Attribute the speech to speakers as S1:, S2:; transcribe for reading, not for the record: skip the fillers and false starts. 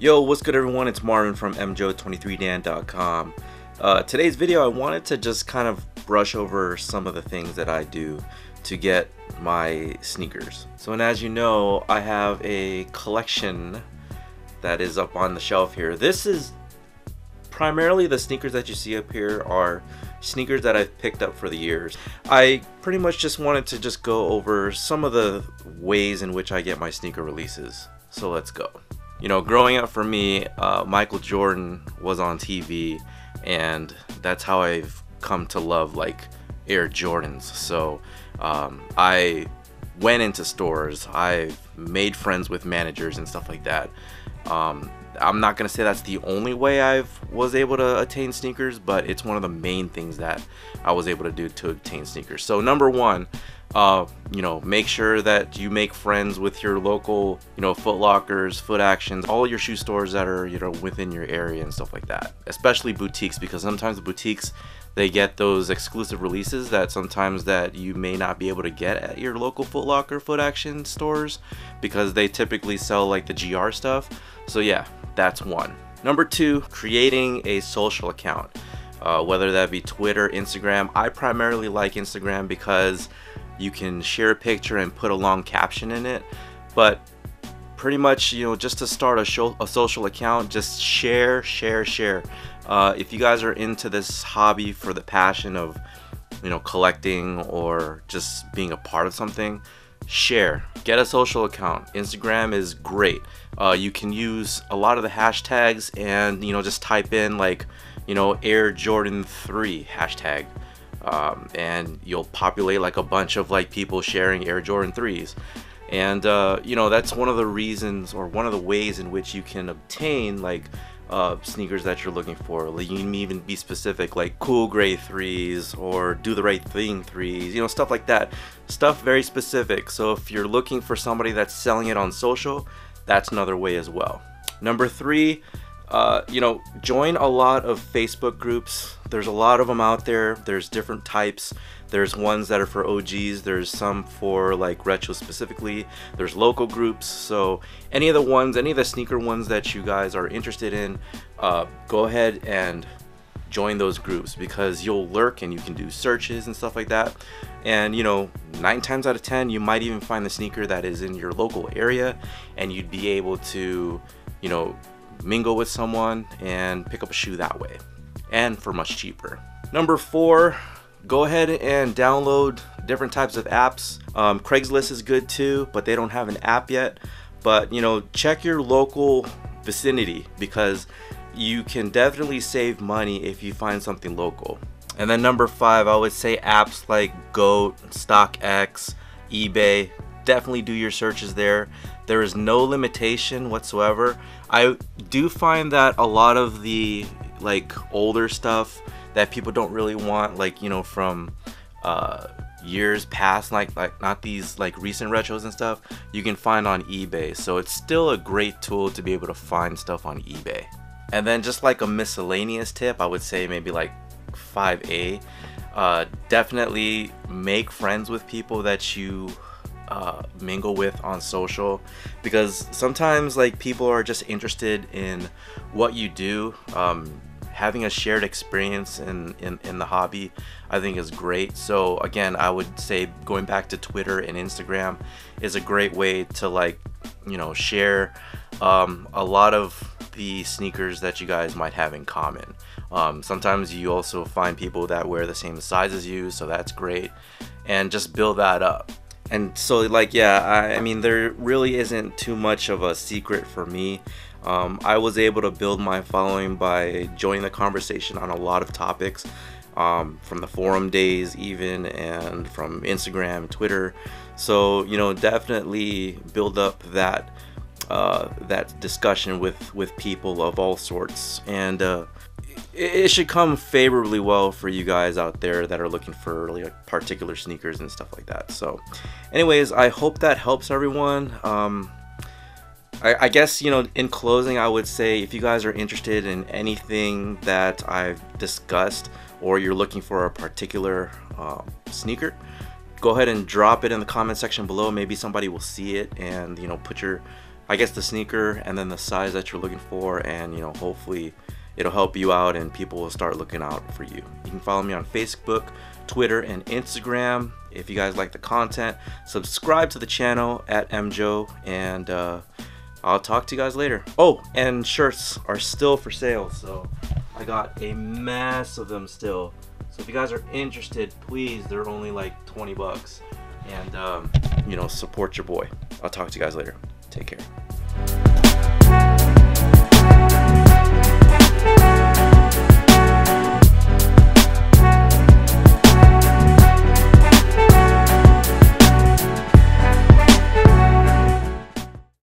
S1: Yo, what's good everyone? It's Marvin from mjo23dan.com. Today's video I wanted to just kind of brush over some of the things that I do to get my sneakers. So, and as you know, I have a collection that is up on the shelf here. This is primarily the sneakers that you see up here are sneakers that I've picked up for the years. I pretty much just wanted to just go over some of the ways in which I get my sneaker releases. So let's go. You know, growing up for me, Michael Jordan was on TV, and that's how I've come to love like Air Jordans. So I went into stores, I've made friends with managers and stuff like that. I'm not gonna say that's the only way I was able to attain sneakers, but it's one of the main things that I was able to do to obtain sneakers. So number one, you know, make sure that you make friends with your local, you know, Foot Lockers, Foot Actions, all your shoe stores that are, you know, within your area and stuff like that. Especially boutiques, because sometimes the boutiques, they get those exclusive releases that sometimes that you may not be able to get at your local Foot Locker, Foot Action stores, because they typically sell like the GR stuff. So yeah, that's one. Number two, creating a social account, whether that be Twitter, Instagram. I primarily like Instagram because you can share a picture and put a long caption in it, but pretty much, you know, just to start a social account, just share. If you guys are into this hobby for the passion of, you know, collecting or just being a part of something, share. Get a social account. Instagram is great. You can use a lot of the hashtags and, you know, just type in like, you know, Air Jordan 3 hashtag. And you'll populate like a bunch of like people sharing Air Jordan 3s, and you know, that's one of the reasons or one of the ways in which you can obtain like sneakers that you're looking for. Like, you can even be specific, like Cool Gray 3s or Do the Right Thing 3s, you know, stuff like that. Stuff very specific. So if you're looking for somebody that's selling it on social, that's another way as well. Number three, you know, join a lot of Facebook groups. There's a lot of them out there. There's different types. There's ones that are for OGs. There's some for like retro specifically. There's local groups. So any of the sneaker ones that you guys are interested in, go ahead and join those groups, because you'll lurk and you can do searches and stuff like that. And, you know, 9 times out of 10, you might even find the sneaker that is in your local area, and you'd be able to, you know, mingle with someone and pick up a shoe that way, and for much cheaper. Number four, go ahead and download different types of apps. Craigslist is good too, but they don't have an app yet. But, you know, check your local vicinity, because you can definitely save money if you find something local. And then number five, I would say apps like GOAT, StockX, eBay. Definitely do your searches there. There is no limitation whatsoever. I do find that a lot of the like older stuff that people don't really want, like, you know, from years past, like not these like recent retros and stuff, you can find on eBay. So it's still a great tool to be able to find stuff on eBay. And then just like a miscellaneous tip, I would say maybe like 5A, definitely make friends with people that you mingle with on social, because sometimes like people are just interested in what you do. Having a shared experience in the hobby, I think, is great. So again, I would say going back to Twitter and Instagram is a great way to, like, you know, share a lot of the sneakers that you guys might have in common. Sometimes you also find people that wear the same size as you, so that's great, and just build that up. And so, like, yeah, I mean, there really isn't too much of a secret for me. I was able to build my following by joining the conversation on a lot of topics, from the forum days even, and from Instagram, Twitter. So, you know, definitely build up that that discussion with people of all sorts, and it should come favorably well for you guys out there that are looking for like particular sneakers and stuff like that. So anyways, I hope that helps everyone. I guess, you know, in closing, I would say if you guys are interested in anything that I've discussed, or you're looking for a particular sneaker, go ahead and drop it in the comment section below. Maybe somebody will see it and, you know, put your I guess, the sneaker and then the size that you're looking for, and you know, hopefully it'll help you out and people will start looking out for you. You can follow me on Facebook, Twitter, and Instagram. If you guys like the content, subscribe to the channel at MJO, and I'll talk to you guys later. Oh, and shirts are still for sale, so I got a mass of them still. So if you guys are interested, please, they're only like 20 bucks. And, you know, support your boy. I'll talk to you guys later. Take care.